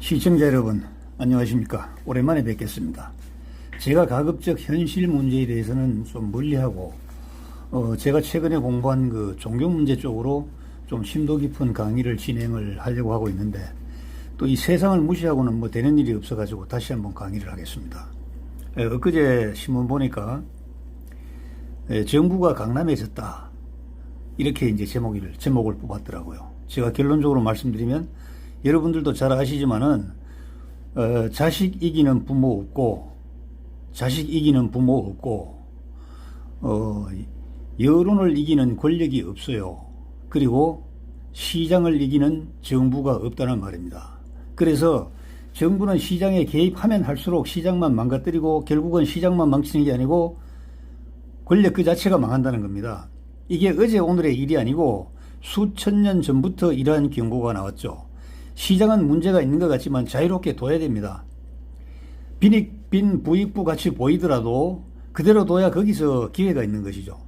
시청자 여러분, 안녕하십니까. 오랜만에 뵙겠습니다. 제가 가급적 현실 문제에 대해서는 좀 멀리하고 제가 최근에 공부한 그 종교 문제 쪽으로 좀 심도 깊은 강의를 진행을 하려고 하고 있는데, 또 이 세상을 무시하고는 뭐 되는 일이 없어 가지고 다시 한번 강의를 하겠습니다. 엊그제 신문 보니까 정부가 강남해졌다, 이렇게 이제 제목을 뽑았더라고요. 제가 결론적으로 말씀드리면, 여러분들도 잘 아시지만은 자식 이기는 부모 없고, 자식 이기는 부모 없고, 여론을 이기는 권력이 없어요. 그리고 시장을 이기는 정부가 없다는 말입니다. 그래서 정부는 시장에 개입하면 할수록 시장만 망가뜨리고, 결국은 시장만 망치는 게 아니고 권력 그 자체가 망한다는 겁니다. 이게 어제 오늘의 일이 아니고 수천 년 전부터 이러한 경고가 나왔죠. 시장은 문제가 있는 것 같지만 자유롭게 둬야 됩니다. 빈 부익부 같이 보이더라도 그대로 둬야 거기서 기회가 있는 것이죠.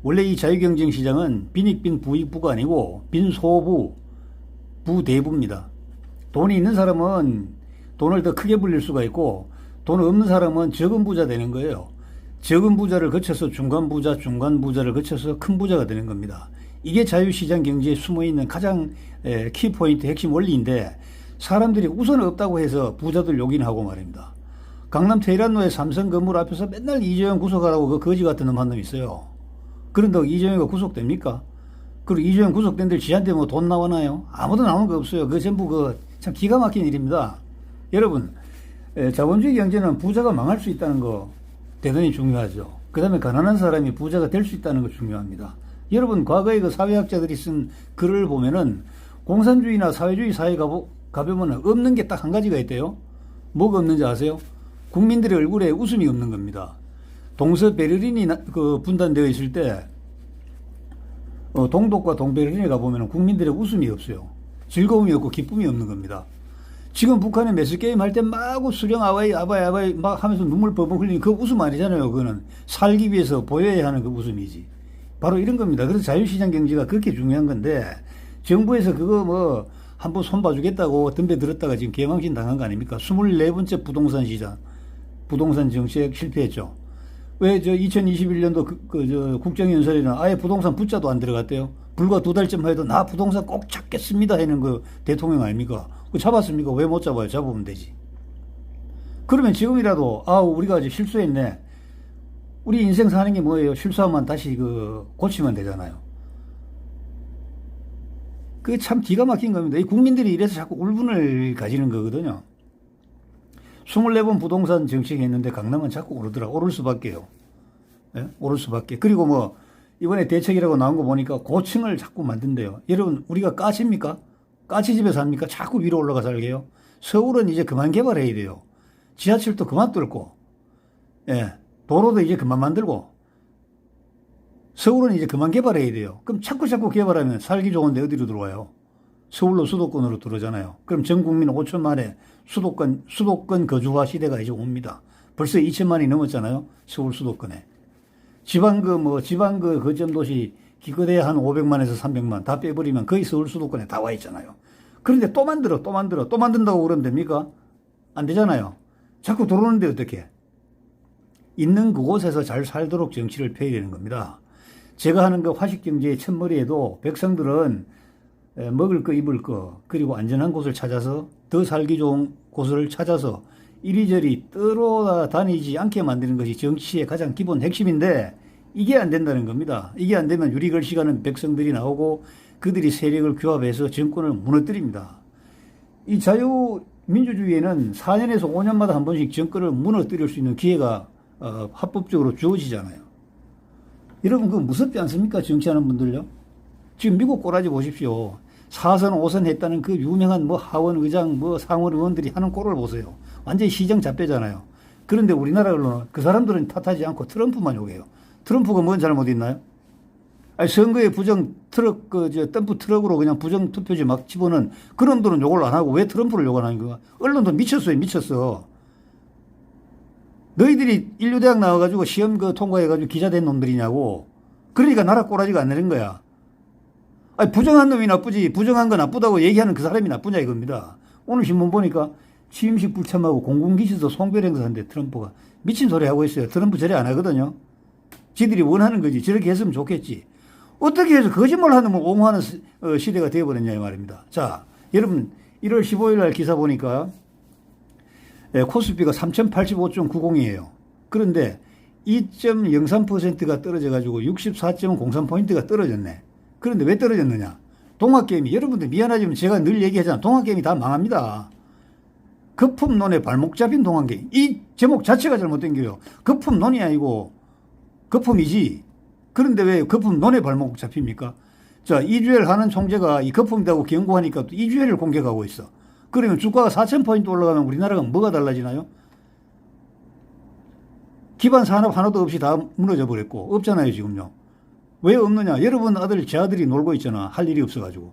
원래 이 자유경쟁시장은 빈익빈 부익부가 아니고 빈소부, 부대부입니다. 돈이 있는 사람은 돈을 더 크게 불릴 수가 있고, 돈 없는 사람은 적은 부자 되는 거예요. 적은 부자를 거쳐서 중간 부자, 중간 부자를 거쳐서 큰 부자가 되는 겁니다. 이게 자유시장 경제에 숨어있는 가장 키포인트 핵심 원리인데, 사람들이 우선 없다고 해서 부자들 욕이나 하고 말입니다. 강남 테헤란로의 삼성 건물 앞에서 맨날 이재용 구속하라고 그 거지 같은 놈 한 놈 있어요. 그런다고 이재용이가 구속됩니까? 그리고 이재용 구속된 데 지한테 뭐 돈 나오나요? 아무도 나오는 거 없어요. 그 전부 참 기가 막힌 일입니다. 여러분, 자본주의 경제는 부자가 망할 수 있다는 거 대단히 중요하죠. 그 다음에 가난한 사람이 부자가 될 수 있다는 거 중요합니다. 여러분, 과거에 그 사회학자들이 쓴 글을 보면은 공산주의나 사회주의 사회에 가보면 없는 게 딱 한 가지가 있대요. 뭐가 없는지 아세요? 국민들의 얼굴에 웃음이 없는 겁니다. 동서 베를린이 분단되어 있을 때 동독과 동베를린에 가보면 국민들의 웃음이 없어요. 즐거움이 없고 기쁨이 없는 겁니다. 지금 북한에 매스게임 할 때 막 수령 아바이 막 하면서 눈물 뻘뻘 흘리는 그 웃음 아니잖아요. 그거는 살기 위해서 보여야 하는 그 웃음이지. 바로 이런 겁니다. 그래서 자유시장 경제가 그렇게 중요한 건데, 정부에서 그거 뭐 한번 손봐주겠다고 덤벼 들었다가 지금 개망신 당한 거 아닙니까? 24번째 부동산 시장, 부동산 정책 실패했죠. 왜 2021년도 국정연설에는 아예 부동산 붙자도 안 들어갔대요. 불과 2달쯤 해도 나 부동산 꼭 찾겠습니다 하는 그 대통령 아닙니까? 그 잡았습니까? 왜 못 잡아요? 잡으면 되지. 그러면 지금이라도 우리가 아직 실수했네. 우리 인생 사는 게 뭐예요? 실수하면 다시 고치면 되잖아요. 그게 참 기가 막힌 겁니다. 이 국민들이 이래서 자꾸 울분을 가지는 거거든요. 24번 부동산 정책했는데 강남은 자꾸 오를 수밖에요. 예? 오를 수밖에. 그리고 뭐 이번에 대책이라고 나온 거 보니까 고층을 자꾸 만든대요. 여러분, 우리가 까치입니까? 까치집에 삽니까? 자꾸 위로 올라가 살게요. 서울은 이제 그만 개발해야 돼요. 지하철도 그만 뚫고, 예, 도로도 이제 그만 만들고, 서울은 이제 그만 개발해야 돼요. 그럼 자꾸 개발하면 살기 좋은데 어디로 들어와요? 서울로 수도권으로 들어오잖아요. 그럼 전 국민 5천만의 수도권 거주화 시대가 이제 옵니다. 벌써 2천만이 넘었잖아요. 서울 수도권에. 지방 거점도시 기껏해야 한 500만에서 300만 다 빼버리면 거의 서울 수도권에 다 와 있잖아요. 그런데 또 만든다고 그러면 됩니까? 안 되잖아요. 자꾸 들어오는데 어떻게? 있는 그곳에서 잘 살도록 정치를 펴야 되는 겁니다. 제가 하는 그 화식경제의 첫머리에도 백성들은 먹을 거, 입을 거, 그리고 안전한 곳을 찾아서, 더 살기 좋은 곳을 찾아서 이리저리 떠돌아다니지 않게 만드는 것이 정치의 가장 기본 핵심인데, 이게 안 된다는 겁니다. 이게 안 되면 유리글씨가는 백성들이 나오고 그들이 세력을 규합해서 정권을 무너뜨립니다. 이 자유민주주의에는 4년에서 5년마다 한 번씩 정권을 무너뜨릴 수 있는 기회가 합법적으로 주어지잖아요. 여러분, 그거 무섭지 않습니까? 정치하는 분들요. 지금 미국 꼬라지 보십시오. 4선 5선 했다는 그 유명한 하원 의장, 상원 의원들이 하는 꼴을 보세요. 완전히 시정 잡배잖아요. 그런데 우리나라로는 그 사람들은 탓하지 않고 트럼프만 욕해요. 트럼프가 뭔 잘못 있나요? 아니, 선거에 덤프 트럭으로 그냥 부정 투표지 막 집어넣은 그런 분들은 욕을 안 하고 왜 트럼프를 욕을 하는 거야? 언론도 미쳤어. 너희들이 인류대학 나와가지고 시험 통과해가지고 기자 된 놈들이냐고. 그러니까 나라 꼬라지가 안 내는 거야. 아니, 부정한 놈이 나쁘지, 부정한 거 나쁘다고 얘기하는 그 사람이 나쁘냐 이겁니다. 오늘 신문 보니까 취임식 불참하고 공군기지도 송별행사하는데 트럼프가 미친 소리 하고 있어요. 트럼프 저래 안 하거든요. 지들이 원하는 거지. 저렇게 했으면 좋겠지. 어떻게 해서 거짓말하는 걸 옹호하는 시대가 되어버렸냐 이 말입니다. 자, 여러분 1월 15일 날 기사 보니까 코스피가 3085.90이에요. 그런데 2.03%가 떨어져가지고 64.03포인트가 떨어졌네. 그런데 왜 떨어졌느냐? 동학개미, 여러분들 미안하지만 제가 늘 얘기하잖아. 동학개미 다 망합니다. 거품론에 발목 잡힌 동학개미. 이 제목 자체가 잘못된 거예요. 거품론이 아니고 거품이지. 그런데 왜 거품론에 발목 잡힙니까? 자, 이주열 하는 총재가 이 거품이라고 경고하니까 또 이주열을 공격하고 있어. 그러면 주가가 4,000포인트 올라가면 우리나라가 뭐가 달라지나요? 기반 산업 하나도 없이 다 무너져 버렸고 없잖아요 지금요. 왜 없느냐? 여러분 아들 제 아들이 놀고 있잖아. 할 일이 없어가지고.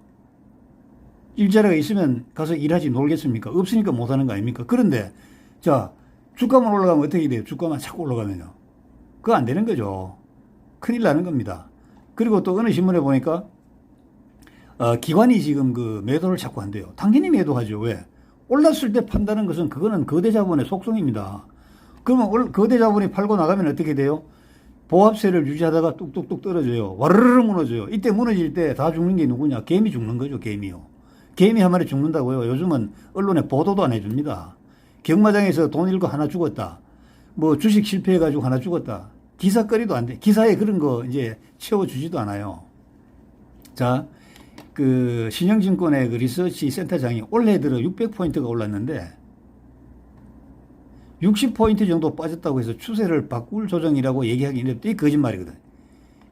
일자리가 있으면 가서 일하지 놀겠습니까? 없으니까 못하는 거 아닙니까? 그런데 자, 주가만 올라가면 어떻게 돼요? 주가만 자꾸 올라가면요. 그거 안 되는 거죠. 큰일 나는 겁니다. 그리고 또 어느 신문에 보니까 기관이 지금 그 매도를 자꾸 한대요. 당연히 매도하죠. 왜? 올랐을 때 판다는 것은 그거는 거대 자본의 속성입니다. 그러면 거대 자본이 팔고 나가면 어떻게 돼요? 보합세를 유지하다가 뚝뚝뚝 떨어져요. 와르르 무너져요. 이때 무너질 때 다 죽는 게 누구냐? 개미 죽는 거죠. 개미요. 개미 한 마리 죽는다고요. 요즘은 언론에 보도도 안 해줍니다. 경마장에서 돈 잃고 하나 죽었다. 뭐 주식 실패해가지고 하나 죽었다. 기사거리도 안 돼. 기사에 그런 거 이제 채워주지도 않아요. 자, 그 신영증권의 그 리서치 센터장이 올해 들어 600포인트가 올랐는데 60포인트 정도 빠졌다고 해서 추세를 바꿀 조정이라고 얘기하기 어렵다. 이게 거짓말이거든.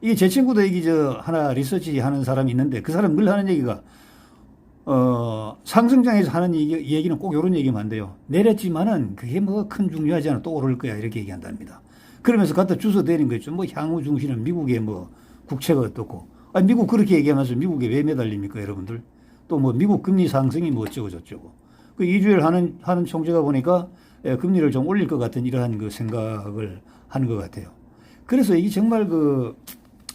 이게 제 친구도 여기 하나 리서치 하는 사람이 있는데 그 사람 늘 하는 얘기가 상승장에서 하는 얘기는 꼭 이런 얘기만 한대요. 내렸지만은 그게 뭐 큰 중요하지 않아. 또 오를 거야. 이렇게 얘기한답니다. 그러면서 갖다 주워 대는 거죠. 뭐 향후 중시는 미국의 뭐 국채가 어떻고. 아니, 미국 그렇게 얘기하면서 미국에 왜 매달립니까, 여러분들? 또 뭐 미국 금리 상승이 뭐 어쩌고 저쩌고. 그 이주열 하는 총재가 보니까 금리를 좀 올릴 것 같은 이러한 그 생각을 하는 것 같아요. 그래서 이게 정말 그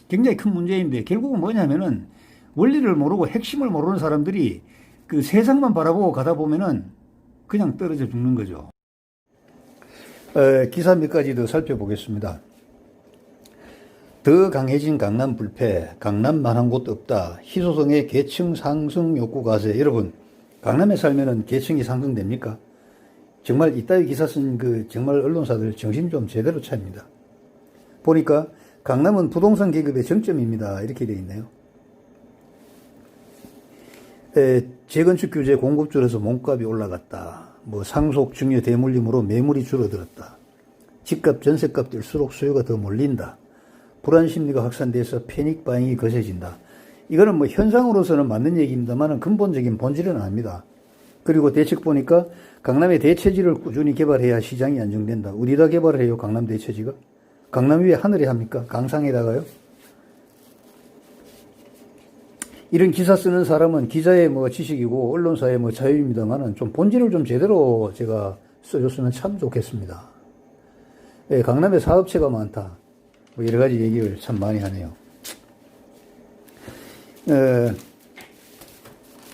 굉장히 큰 문제인데 결국은 뭐냐면은 원리를 모르고 핵심을 모르는 사람들이 그 세상만 바라보고 가다 보면은 그냥 떨어져 죽는 거죠. 기사 몇 가지 더 살펴보겠습니다. 더 강해진 강남 불패, 강남만한 곳 없다. 희소성의 계층 상승 욕구 가세. 여러분, 강남에 살면은 계층이 상승됩니까? 정말 이따위 기사 쓴 그 정말 언론사들 정신 좀 제대로 차립니다. 보니까 강남은 부동산 계급의 정점입니다. 이렇게 되어 있네요. 재건축 규제 공급 줄여서 몸값이 올라갔다. 뭐 상속 증여 대물림으로 매물이 줄어들었다. 집값 전세값 뛸수록 수요가 더 몰린다. 불안 심리가 확산돼서 패닉 바잉이 거세진다. 이거는 뭐 현상으로서는 맞는 얘기입니다만 근본적인 본질은 아닙니다. 그리고 대책 보니까 강남의 대체지를 꾸준히 개발해야 시장이 안정된다. 어디다 개발을 해요? 강남 대체지가? 강남 위에 하늘에 합니까? 강상에다가요? 이런 기사 쓰는 사람은 기자의 뭐 지식이고 언론사의 뭐 자유입니다만은 좀 본질을 좀 제대로 제가 써줬으면 참 좋겠습니다. 예, 강남에 사업체가 많다. 뭐 여러 가지 얘기를 참 많이 하네요.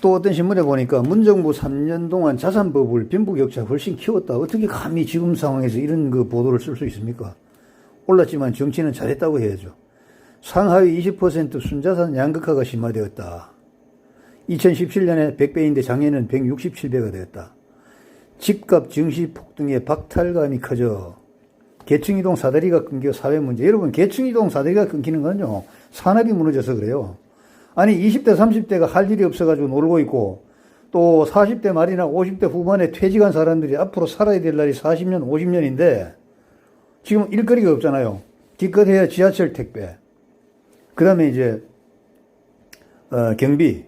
또 어떤 신문에 보니까 문정부 3년 동안 자산버블 빈부격차 훨씬 키웠다. 어떻게 감히 지금 상황에서 이런 그 보도를 쓸 수 있습니까? 올랐지만 정치는 잘했다고 해야죠. 상하위 20% 순자산 양극화가 심화되었다. 2017년에 100배인데 작년에는 167배가 되었다. 집값 증시 폭등에 박탈감이 커져 계층이동 사다리가 끊겨 사회 문제. 여러분, 계층이동 사다리가 끊기는 건요, 산업이 무너져서 그래요. 아니 20대 30대가 할 일이 없어가지고 놀고 있고 또 40대 말이나 50대 후반에 퇴직한 사람들이 앞으로 살아야 될 날이 40년 50년인데 지금 일거리가 없잖아요. 기껏해야 지하철 택배, 그 다음에 이제 경비.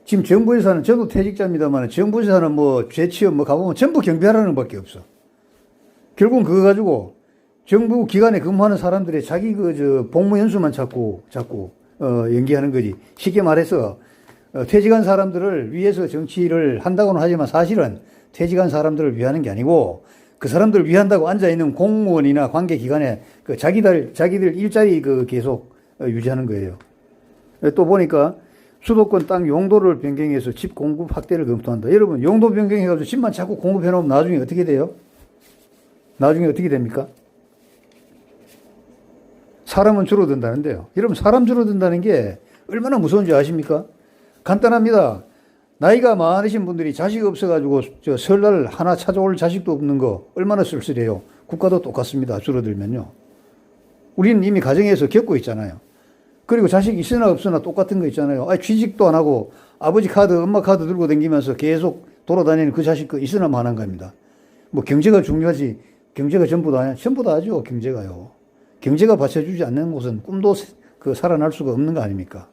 지금 정부에서는, 저도 퇴직자입니다만 정부에서는 뭐 재취업 뭐 가보면 전부 경비하라는 밖에 없어. 결국은 그거 가지고 정부 기관에 근무하는 사람들의 자기 복무 연수만 자꾸 연기하는 거지. 쉽게 말해서 퇴직한 사람들을 위해서 정치를 한다고는 하지만 사실은 퇴직한 사람들을 위하는 게 아니고 그 사람들을 위한다고 앉아있는 공무원이나 관계기관에 그 자기들 일자리 계속 유지하는 거예요. 또 보니까 수도권 땅 용도를 변경해서 집 공급 확대를 검토한다. 여러분, 용도 변경해가지고 집만 자꾸 공급해놓으면 나중에 어떻게 돼요? 나중에 어떻게 됩니까? 사람은 줄어든다는데요. 여러분, 사람 줄어든다는 게 얼마나 무서운지 아십니까? 간단합니다. 나이가 많으신 분들이 자식 없어가지고 저 설날 하나 찾아올 자식도 없는 거 얼마나 쓸쓸해요. 국가도 똑같습니다. 줄어들면요. 우리는 이미 가정에서 겪고 있잖아요. 그리고 자식 있으나 없으나 똑같은 거 있잖아요. 취직도 안 하고 아버지 카드, 엄마 카드 들고 다니면서 계속 돌아다니는 그 자식 거 있으나 마나한 겁니다. 뭐 경제가 중요하지, 경제가 전부 다냐? 전부 다죠, 경제가요. 경제가 받쳐주지 않는 곳은 꿈도 살아날 수가 없는 거 아닙니까?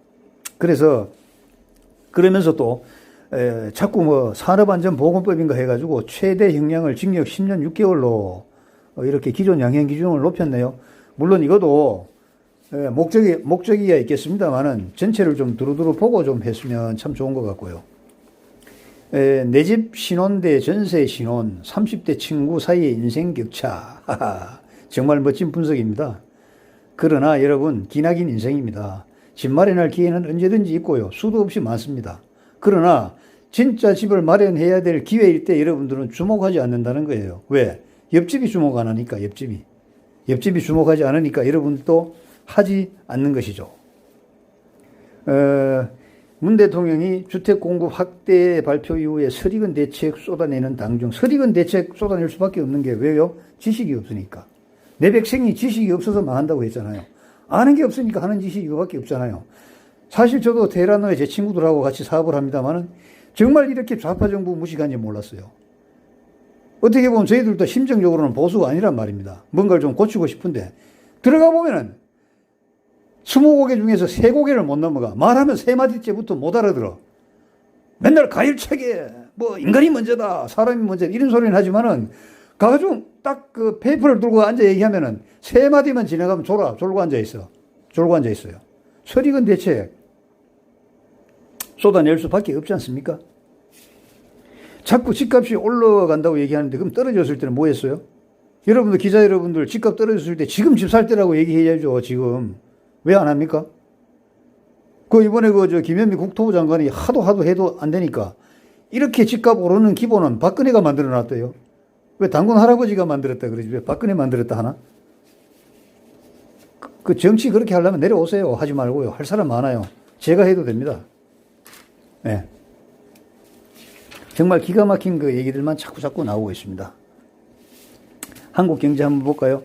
그래서 그러면서 또 자꾸 뭐 산업안전보건법인가 해가지고 최대 형량을 징역 10년 6개월로 이렇게 기존 양형 기준을 높였네요. 물론 이것도 목적이야 있겠습니다만은 전체를 좀 두루두루 보고 좀 했으면 참 좋은 것 같고요. 내 집 신혼 대 전세 신혼, 30대 친구 사이의 인생 격차. 정말 멋진 분석입니다. 그러나 여러분, 기나긴 인생입니다. 집 마련할 기회는 언제든지 있고요. 수도 없이 많습니다. 그러나 진짜 집을 마련해야 될 기회일 때 여러분들은 주목하지 않는다는 거예요. 왜? 옆집이 주목 안 하니까, 옆집이. 옆집이 주목하지 않으니까 여러분도 하지 않는 것이죠. 문 대통령이 주택 공급 확대 발표 이후에 설익은 대책 쏟아내는 당중. 설익은 대책 쏟아낼 수밖에 없는 게 왜요? 지식이 없으니까. 내 백성이 지식이 없어서 망한다고 했잖아요. 아는 게 없으니까 하는 짓이 이거밖에 없잖아요. 사실 저도 테헤란에 제 친구들하고 같이 사업을 합니다만은 정말 이렇게 좌파 정부 무식한지 몰랐어요. 어떻게 보면 저희들도 심정적으로는 보수가 아니란 말입니다. 뭔가를 좀 고치고 싶은데 들어가 보면은 20곡 중에서 3곡을 못 넘어가. 말하면 3마디째부터 못 알아들어. 맨날 가일차게 뭐 인간이 먼저다, 사람이 먼저다 이런 소리는 하지만은 가가지고 딱 그 페이퍼를 들고 앉아 얘기하면은 3마디만 지나가면 졸고 앉아 있어. 졸고 앉아 있어요. 설익은 대책 쏟아낼 수밖에 없지 않습니까? 자꾸 집값이 올라간다고 얘기하는데 그럼 떨어졌을 때는 뭐 했어요? 여러분들, 기자 여러분들, 집값 떨어졌을 때 지금 집 살 때라고 얘기해야죠, 지금. 왜 안 합니까? 이번에 김현미 국토부 장관이 하도 해도 안 되니까 이렇게 집값 오르는 기본은 박근혜가 만들어 놨대요. 왜 당군 할아버지가 만들었다 그러지? 왜 박근혜 만들었다 하나? 그 정치 그렇게 하려면 내려오세요. 하지 말고요. 할 사람 많아요. 제가 해도 됩니다. 네. 정말 기가 막힌 그 얘기들만 자꾸 나오고 있습니다. 한국 경제 한번 볼까요?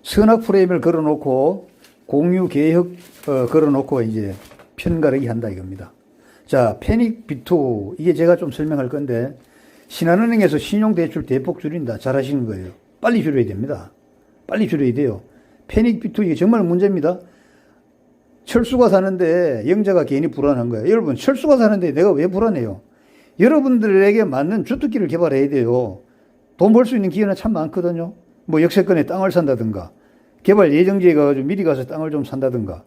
선악 프레임을 걸어놓고 공유 개혁 걸어놓고 이제 편가르기 한다 이겁니다. 자, 패닉 비투, 이게 제가 좀 설명할 건데 신한은행에서 신용대출 대폭 줄인다. 잘하시는 거예요. 빨리 줄여야 됩니다. 빨리 줄여야 돼요. 패닉 비투, 이게 정말 문제입니다. 철수가 사는데 영자가 괜히 불안한 거예요. 여러분, 철수가 사는데 내가 왜 불안해요? 여러분들에게 맞는 주특기를 개발해야 돼요. 돈 벌 수 있는 기회는 참 많거든요. 뭐 역세권에 땅을 산다든가, 개발 예정지에 가가지고 미리 가서 땅을 좀 산다든가,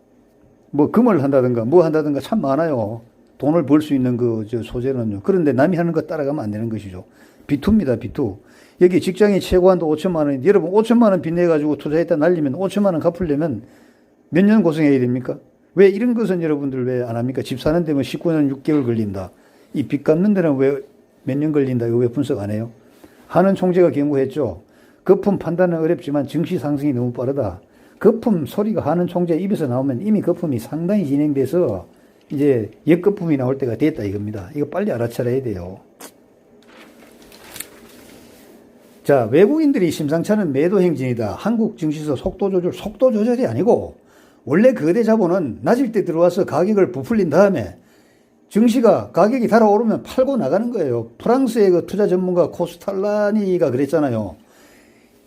뭐 금을 한다든가, 뭐 한다든가 참 많아요. 돈을 벌 수 있는 소재는요. 그런데 남이 하는 거 따라가면 안 되는 것이죠. 비투입니다, 비투. 여기 직장인 최고한도 5천만 원인데 여러분 5천만 원 빚내가지고 투자했다 날리면 5천만 원 갚으려면 몇 년 고생해야 됩니까? 왜 이런 것은 여러분들 왜 안 합니까? 집 사는 데면 19년 6개월 걸린다. 이 빚 갚는 데는 왜 몇 년 걸린다. 이거 왜 분석 안 해요? 한은 총재가 경고했죠. 거품 판단은 어렵지만 증시 상승이 너무 빠르다. 거품 소리가 한은 총재 입에서 나오면 이미 거품이 상당히 진행돼서 이제 역거품이 나올 때가 됐다 이겁니다. 이거 빨리 알아차려야 돼요. 자, 외국인들이 심상치 않은 매도 행진이다. 한국 증시에서 속도 조절이 아니고 원래 거대 자본은 낮을 때 들어와서 가격을 부풀린 다음에 증시가 가격이 달아오르면 팔고 나가는 거예요. 프랑스의 그 투자 전문가 코스탈라니가 그랬잖아요.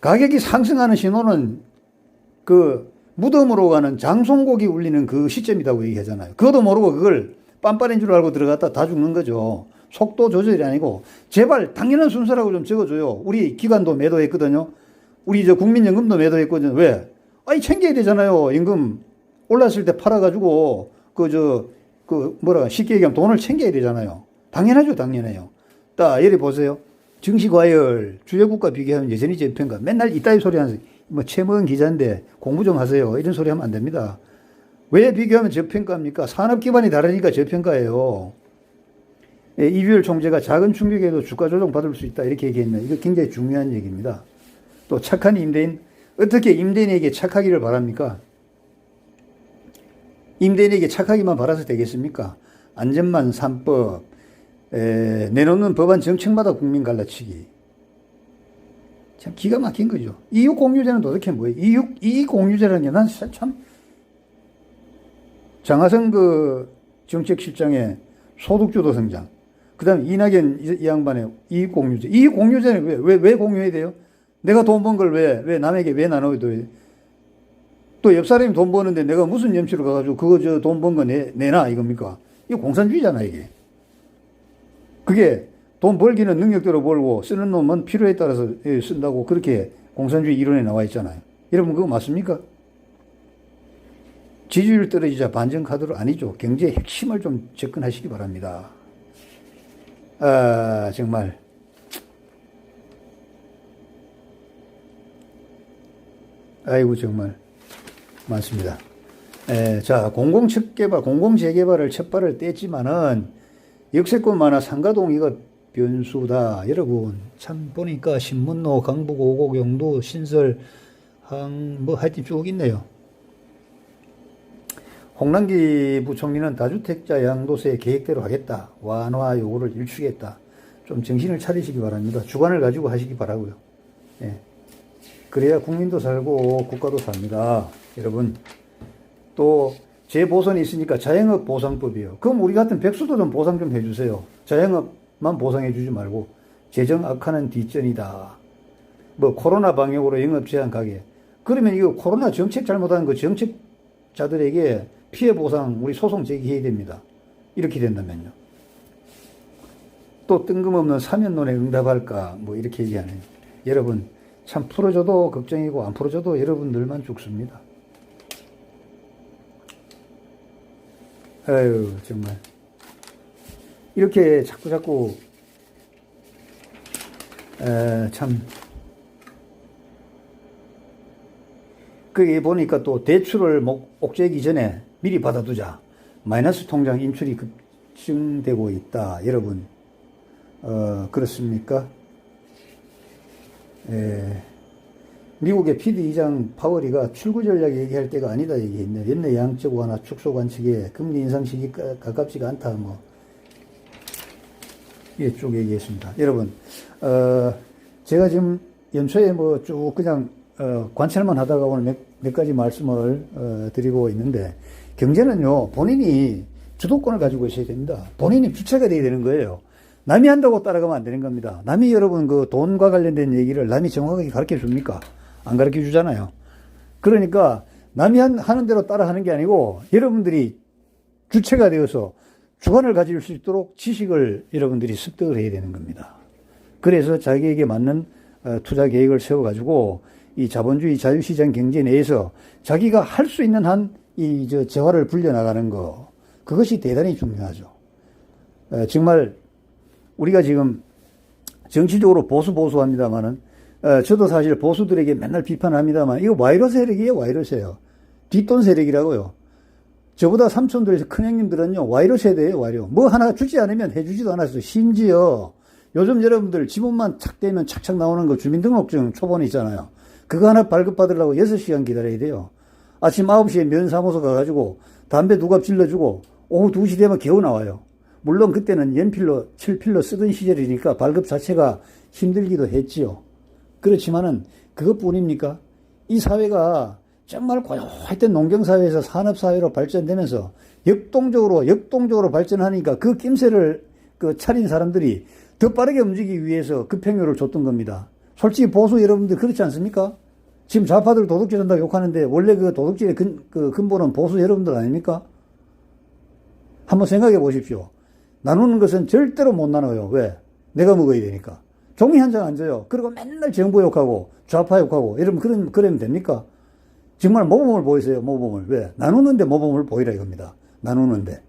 가격이 상승하는 신호는 그 무덤으로 가는 장송곡이 울리는 그 시점이라고 얘기하잖아요. 그것도 모르고 그걸 빤빤인 줄 알고 들어갔다 다 죽는 거죠. 속도 조절이 아니고 제발 당연한 순서라고 좀 적어줘요. 우리 기관도 매도했거든요. 우리 국민연금도 매도했거든요. 왜? 아니 챙겨야 되잖아요. 임금 올랐을 때 팔아가지고 쉽게 얘기하면 돈을 챙겨야 되잖아요. 당연하죠, 당연해요. 딱 예를 보세요. 증시과열 주요국가 비교하면 여전히 저평가. 맨날 이따위 소리 하면서 뭐 최모은 기자인데 공부 좀 하세요. 이런 소리 하면 안 됩니다. 왜 비교하면 저평가입니까? 산업 기반이 다르니까 저평가예요. 예, 이주열 총재가 작은 충격에도 주가 조정 받을 수 있다 이렇게 얘기했네. 이거 굉장히 중요한 얘기입니다. 또 착한 임대인, 어떻게 임대인에게 착하기를 바랍니까? 임대인에게 착하기만 바라서 되겠습니까? 안전만 3법, 내놓는 법안 정책마다 국민 갈라치기. 참 기가 막힌 거죠. 이익공유제는 도대체 뭐예요? 이익공유제라는 게 난 참, 장하성 그 정책실장의 소득주도 성장, 그 다음에 이낙연 이 양반의 이익공유제. 이익공유제는 왜 공유해야 돼요? 내가 돈 번 걸 왜 남에게 왜 나눠야 돼요? 또 옆 사람이 돈 버는데 내가 무슨 염치로 가가지고 그거 저 돈 번 거 내놔 이겁니까? 이거 공산주의잖아, 이게. 그게 돈 벌기는 능력대로 벌고 쓰는 놈은 필요에 따라서 쓴다고 그렇게 공산주의 이론에 나와 있잖아요. 여러분 그거 맞습니까? 지지율 떨어지자 반전카드로 아니죠. 경제의 핵심을 좀 접근하시기 바랍니다. 아, 정말. 아이고, 정말. 많습니다. 자, 공공재개발을 첫 발을 뗐지만은 역세권 만화 상가동 이거 변수다. 여러분, 참 보니까 신문로, 강북 5고 경도, 신설, 뭐 하여튼 쭉 있네요. 홍남기 부총리는 다주택자 양도세 계획대로 하겠다. 완화 요구를 일축했다. 좀 정신을 차리시기 바랍니다. 주관을 가지고 하시기 바라고요. 예. 그래야 국민도 살고 국가도 삽니다. 여러분, 또 재보선이 있으니까 자영업 보상법이에요. 그럼 우리 같은 백수도 좀 보상 좀 해주세요. 자영업만 보상해 주지 말고 재정 악화는 뒷전이다. 뭐 코로나 방역으로 영업 제한 가게. 그러면 이거 코로나 정책 잘못한 그 정책자들에게 피해 보상 우리 소송 제기해야 됩니다. 이렇게 된다면요. 또 뜬금없는 사면론에 응답할까 뭐 이렇게 얘기하네요. 여러분 참 풀어줘도 걱정이고 안 풀어줘도 여러분들만 죽습니다. 아유 정말 이렇게 자꾸 참 그게 보니까 또 대출을 옥죄기 전에 미리 받아두자. 마이너스 통장 인출이 급증되고 있다. 여러분 그렇습니까? 미국의 PD 이장 파월이가 출구 전략 얘기할 때가 아니다 얘기했네. 연내 양적 완화 축소 관측에 금리 인상 시기 가깝지가 않다. 뭐 이게 쭉 얘기했습니다. 여러분 제가 지금 연초에 뭐 쭉 그냥 관찰만 하다가 오늘 몇 가지 말씀을 드리고 있는데 경제는요 본인이 주도권을 가지고 있어야 됩니다. 본인이 주체가 돼야 되는 거예요. 남이 한다고 따라가면 안 되는 겁니다. 남이 여러분 그 돈과 관련된 얘기를 남이 정확하게 가르쳐 줍니까? 안 가르쳐 주잖아요. 그러니까 남이 하는 대로 따라 하는 게 아니고 여러분들이 주체가 되어서 주관을 가질 수 있도록 지식을 여러분들이 습득을 해야 되는 겁니다. 그래서 자기에게 맞는 투자 계획을 세워가지고 이 자본주의 자유시장 경제 내에서 자기가 할 수 있는 한 이 재화를 불려나가는 거 그것이 대단히 중요하죠. 정말 우리가 지금 정치적으로 보수합니다만은 저도 사실 보수들에게 맨날 비판합니다만 이거 와이로 세력이에요. 와이로 세력. 뒷돈 세력이라고요. 저보다 삼촌들 큰 형님들은요 와이로 세대예요. 와이로. 뭐 하나 주지 않으면 해주지도 않았어요. 심지어 요즘 여러분들 지문만 착 대면 착착 나오는 거 주민등록증 초본 있잖아요. 그거 하나 발급받으려고 6시간 기다려야 돼요. 아침 9시에 면사무소 가가지고 담배 두갑 질러주고 오후 2시 되면 겨우 나와요. 물론 그때는 연필로, 칠필로 쓰던 시절이니까 발급 자체가 힘들기도 했지요. 그렇지만은 그것뿐입니까? 이 사회가 정말 고요했던 농경사회에서 산업사회로 발전되면서 역동적으로 발전하니까 그 낌새를 차린 사람들이 더 빠르게 움직이기 위해서 급행료를 줬던 겁니다. 솔직히 보수 여러분들 그렇지 않습니까? 지금 좌파들 도둑질 한다고 욕하는데 원래 그 도둑질의 근본은 보수 여러분들 아닙니까? 한번 생각해 보십시오. 나누는 것은 절대로 못 나눠요. 왜? 내가 먹어야 되니까. 종이 한 장 안 줘요. 그리고 맨날 정부 욕하고 좌파 욕하고 여러분 그러면 됩니까? 정말 모범을 보이세요. 모범을. 왜? 나누는데 모범을 보이라 이겁니다. 나누는데.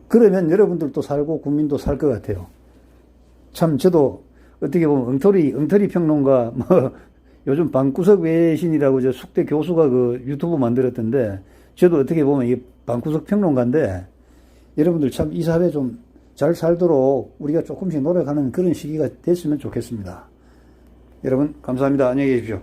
그러면 여러분들도 살고 국민도 살 것 같아요. 참 저도 어떻게 보면 엉터리 평론가 뭐 요즘 방구석 외신이라고 저 숙대 교수가 그 유튜브 만들었던데 저도 어떻게 보면 이 방구석 평론가인데 여러분들 참 이 사회 좀 잘 살도록 우리가 조금씩 노력하는 그런 시기가 됐으면 좋겠습니다. 여러분 감사합니다. 안녕히 계십시오.